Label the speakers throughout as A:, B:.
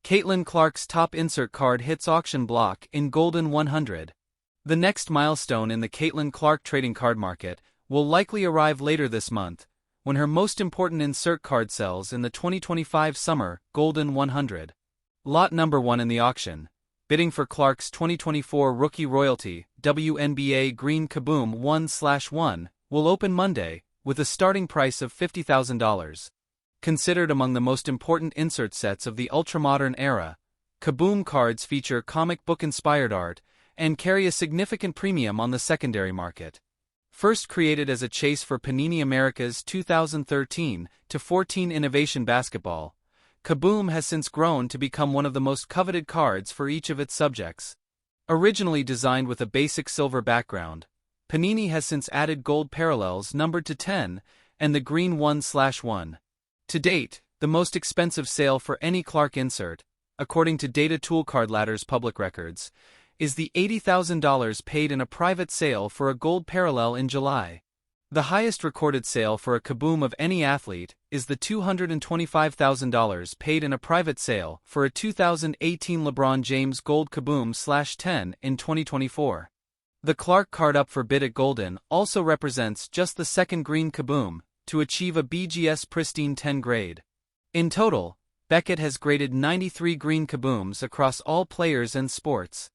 A: Caitlin Clark's top insert card hits auction block in Goldin 100. The next milestone in the Caitlin Clark trading card market will likely arrive later this month, when her most important insert card sells in the 2025 summer Goldin 100. Lot number 1 in the auction, bidding for Clark's 2024 Rookie Royalty WNBA Green Kaboom 1/1, will open Monday, with a starting price of $50,000. Considered among the most important insert sets of the ultramodern era, Kaboom cards feature comic book-inspired art and carry a significant premium on the secondary market. First created as a chase for Panini America's 2013-14 Innovation Basketball, Kaboom has since grown to become one of the most coveted cards for each of its subjects. Originally designed with a basic silver background, Panini has since added gold parallels numbered to 10 and the green 1/1. To date, the most expensive sale for any Clark insert, according to Data Tool Card Ladder's public records, is the $80,000 paid in a private sale for a gold parallel in July. The highest recorded sale for a Kaboom of any athlete is the $225,000 paid in a private sale for a 2018 LeBron James Gold Kaboom /10 in 2024. The Clark card up for bid at Goldin also represents just the second green Kaboom to achieve a BGS Pristine 10 grade. In total, Beckett has graded 93 green Kabooms across all players and sports.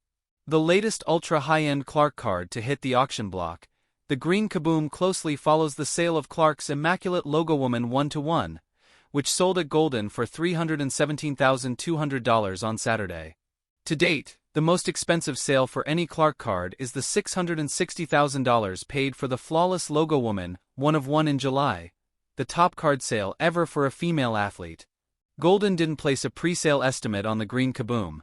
A: The latest ultra-high-end Clark card to hit the auction block, the green Kaboom closely follows the sale of Clark's Immaculate Logo Woman 1/1, which sold at Goldin for $317,200 on Saturday. To date, the most expensive sale for any Clark card is the $660,000 paid for the Flawless Logo Woman 1/1 in July, the top card sale ever for a female athlete. Goldin didn't place a pre-sale estimate on the green Kaboom,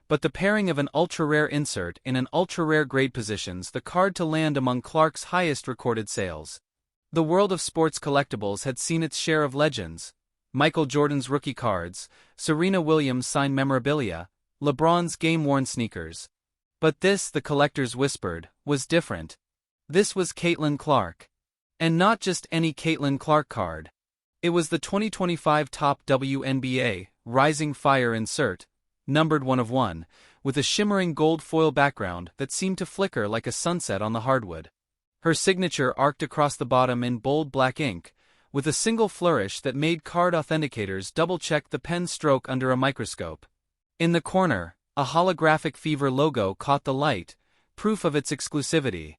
A: but the pairing of an ultra-rare insert in an ultra-rare grade positions the card to land among Clark's highest recorded sales. The world of sports collectibles had seen its share of legends: Michael Jordan's rookie cards, Serena Williams' signed memorabilia, LeBron's game-worn sneakers. But this, the collectors whispered, was different. This was Caitlin Clark. And not just any Caitlin Clark card. It was the 2025 top WNBA Rising Fire insert, numbered 1/1, with a shimmering gold foil background that seemed to flicker like a sunset on the hardwood. Her signature arced across the bottom in bold black ink, with a single flourish that made card authenticators double-check the pen stroke under a microscope. In the corner, a holographic Fever logo caught the light, proof of its exclusivity.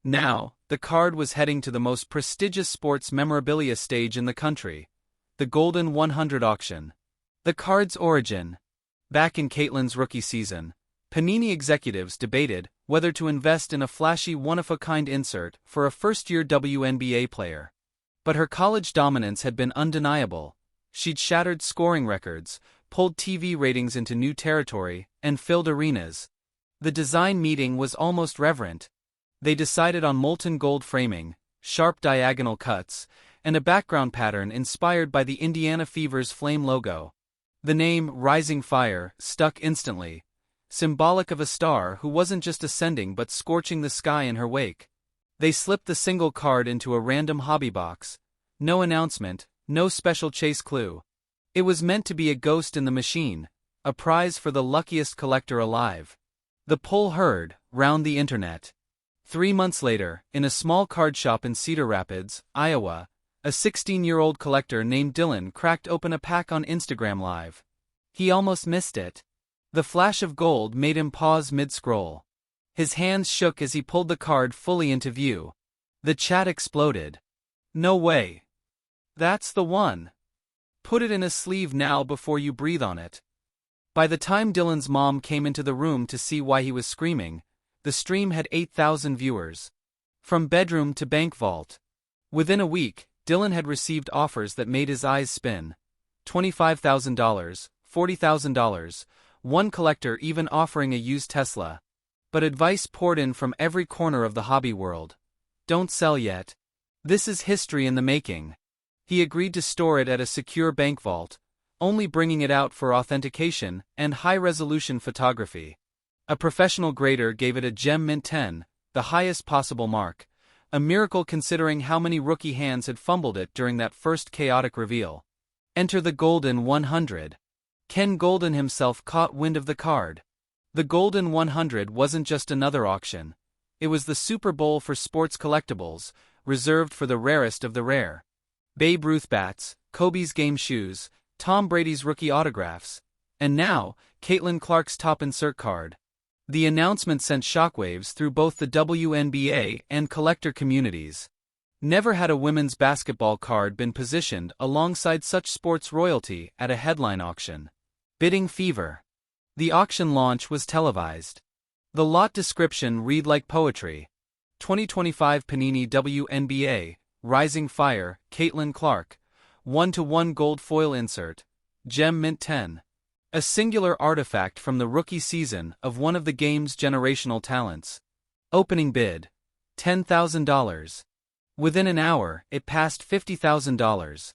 A: Now, the card was heading to the most prestigious sports memorabilia stage in the country, the Goldin 100 auction. The card's origin. Back in Caitlin's rookie season, Panini executives debated whether to invest in a flashy one-of-a-kind insert for a first-year WNBA player. But her college dominance had been undeniable. She'd shattered scoring records, pulled TV ratings into new territory, and filled arenas. The design meeting was almost reverent. They decided on molten gold framing, sharp diagonal cuts, and a background pattern inspired by the Indiana Fever's flame logo. The name Rising Fire stuck instantly, symbolic of a star who wasn't just ascending but scorching the sky in her wake. They slipped the single card into a random hobby box. No announcement, no special chase clue. It was meant to be a ghost in the machine, a prize for the luckiest collector alive. The pull heard round the internet. 3 months later, in a small card shop in Cedar Rapids, Iowa, a 16-year-old collector named Dylan cracked open a pack on Instagram Live. He almost missed it. The flash of gold made him pause mid-scroll. His hands shook as he pulled the card fully into view. The chat exploded. "No way. That's the one. Put it in a sleeve now before you breathe on it." By the time Dylan's mom came into the room to see why he was screaming, the stream had 8,000 viewers. From bedroom to bank vault. Within a week, Dylan had received offers that made his eyes spin. $25,000, $40,000, one collector even offering a used Tesla. But advice poured in from every corner of the hobby world. Don't sell yet. This is history in the making. He agreed to store it at a secure bank vault, only bringing it out for authentication and high-resolution photography. A professional grader gave it a gem mint 10, the highest possible mark, a miracle considering how many rookie hands had fumbled it during that first chaotic reveal. Enter the Goldin 100. Ken Goldin himself caught wind of the card. The Goldin 100 wasn't just another auction. It was the Super Bowl for sports collectibles, reserved for the rarest of the rare. Babe Ruth bats, Kobe's game shoes, Tom Brady's rookie autographs, and now, Caitlin Clark's top insert card. The announcement sent shockwaves through both the WNBA and collector communities. Never had a women's basketball card been positioned alongside such sports royalty at a headline auction. Bidding fever. The auction launch was televised. The lot description read like poetry. 2025 Panini WNBA, Rising Fire, Caitlin Clark, 1:1 gold foil insert, Gem Mint 10. A singular artifact from the rookie season of one of the game's generational talents. Opening bid, $10,000. Within an hour, it passed $50,000.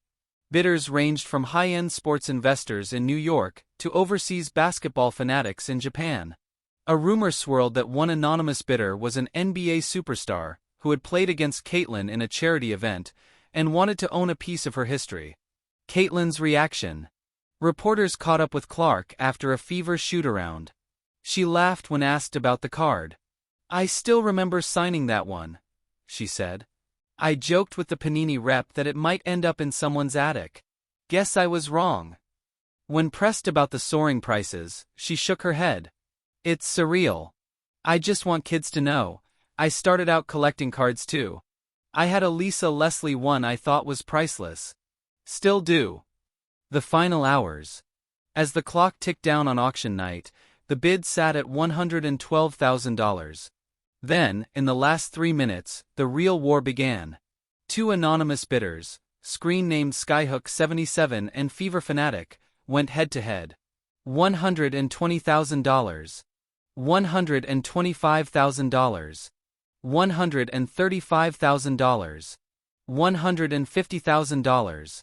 A: Bidders ranged from high-end sports investors in New York to overseas basketball fanatics in Japan. A rumor swirled that one anonymous bidder was an NBA superstar who had played against Caitlin in a charity event and wanted to own a piece of her history. Caitlin's reaction. Reporters caught up with Clark after a fever shoot-around. She laughed when asked about the card. "I still remember signing that one," she said. "I joked with the Panini rep that it might end up in someone's attic. Guess I was wrong." When pressed about the soaring prices, she shook her head. "It's surreal. I just want kids to know, I started out collecting cards too. I had a Lisa Leslie one I thought was priceless. Still do." The final hours. As the clock ticked down on auction night, the bid sat at $112,000. Then, in the last 3 minutes, the real war began. Two anonymous bidders, screen-named Skyhook77 and Fever Fanatic, went head-to-head. $120,000. $125,000. $135,000. $150,000.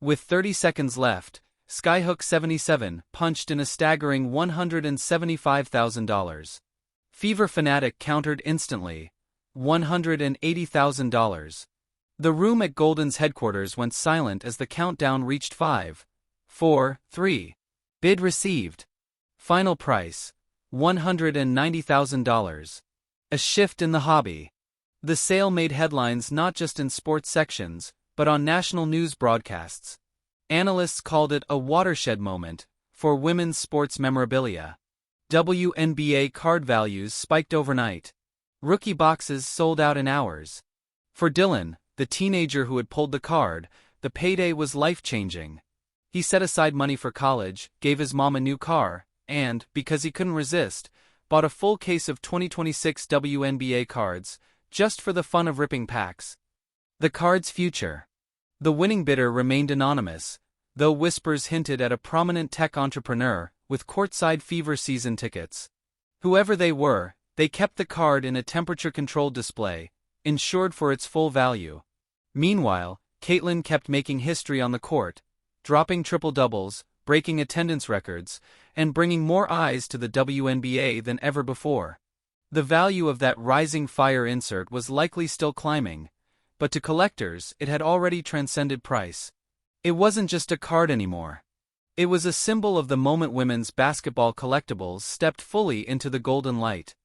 A: With 30 seconds left, Skyhook77 punched in a staggering $175,000. Fever Fanatic countered instantly, $180,000. The room at Goldin's headquarters went silent as the countdown reached 5, 4, 3. Bid received. Final price, $190,000. A shift in the hobby. The sale made headlines not just in sports sections, but on national news broadcasts. Analysts called it a watershed moment for women's sports memorabilia. WNBA card values spiked overnight. Rookie boxes sold out in hours. For Dylan, the teenager who had pulled the card, the payday was life-changing. He set aside money for college, gave his mom a new car, and, because he couldn't resist, bought a full case of 2026 WNBA cards, just for the fun of ripping packs. The card's future. The winning bidder remained anonymous, though whispers hinted at a prominent tech entrepreneur with courtside Fever season tickets. Whoever they were, they kept the card in a temperature-controlled display, insured for its full value. Meanwhile, Caitlin kept making history on the court, dropping triple-doubles, breaking attendance records, and bringing more eyes to the WNBA than ever before. The value of that Rising Fire insert was likely still climbing, but to collectors it had already transcended price. It wasn't just a card anymore. It was a symbol of the moment women's basketball collectibles stepped fully into the golden light.